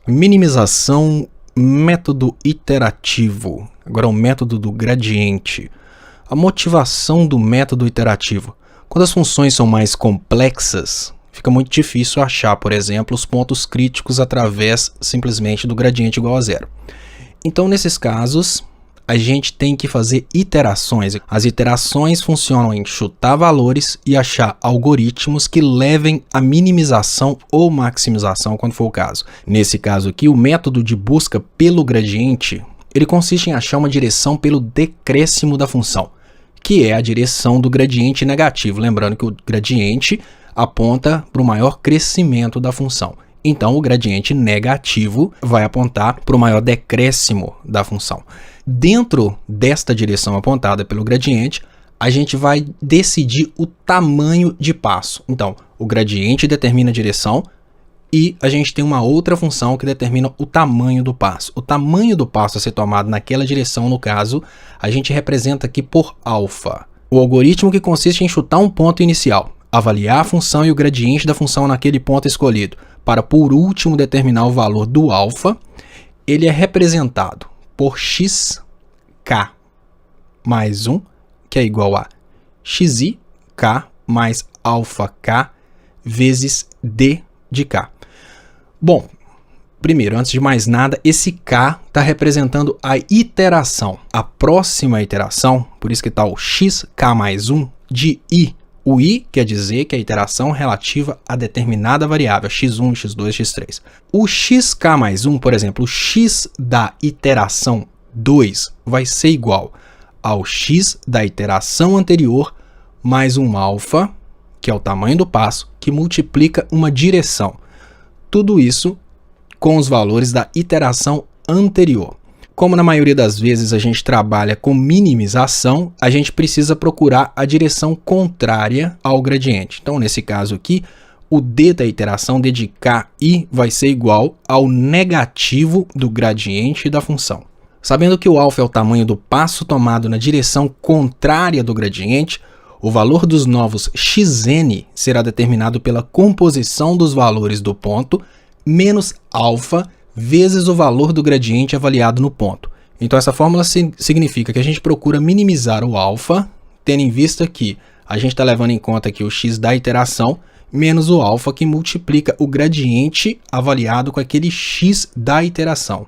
Minimização, método iterativo. Agora o método do gradiente. A motivação do método iterativo. Quando as funções são mais complexas, fica muito difícil achar, por exemplo, os pontos críticos através simplesmente do gradiente igual a zero. Então, nesses casos, a gente tem que fazer iterações. As iterações funcionam em chutar valores e achar algoritmos que levem à minimização ou maximização, quando for o caso. Nesse caso aqui, o método de busca pelo gradiente, ele consiste em achar uma direção pelo decréscimo da função, que é a direção do gradiente negativo. Lembrando que o gradiente aponta para o maior crescimento da função. Então, o gradiente negativo vai apontar para o maior decréscimo da função. Dentro desta direção apontada pelo gradiente, a gente vai decidir o tamanho de passo. Então, o gradiente determina a direção e a gente tem uma outra função que determina o tamanho do passo. O tamanho do passo a ser tomado naquela direção, no caso, a gente representa aqui por alfa. O algoritmo que consiste em chutar um ponto inicial, avaliar a função e o gradiente da função naquele ponto escolhido, para por último determinar o valor do alfa, ele é representado por xk mais 1, que é igual a xi, k mais alfa k vezes d de k. Bom, primeiro, antes de mais nada, esse k está representando a iteração. A próxima iteração, por isso que está o xk mais 1 de i. O i quer dizer que é a iteração relativa a determinada variável, x1, x2, x3. O xk mais 1, por exemplo, o x da iteração 2 vai ser igual ao x da iteração anterior mais um alfa, que é o tamanho do passo, que multiplica uma direção. Tudo isso com os valores da iteração anterior. Como na maioria das vezes a gente trabalha com minimização, a gente precisa procurar a direção contrária ao gradiente. Então, nesse caso aqui, o d da iteração, d de ki, vai ser igual ao negativo do gradiente da função. Sabendo que o alfa é o tamanho do passo tomado na direção contrária do gradiente, o valor dos novos xn será determinado pela composição dos valores do ponto menos alfa vezes o valor do gradiente avaliado no ponto. Então essa fórmula significa que a gente procura minimizar o alfa, tendo em vista que a gente está levando em conta aqui o x da iteração, menos o alfa que multiplica o gradiente avaliado com aquele x da iteração.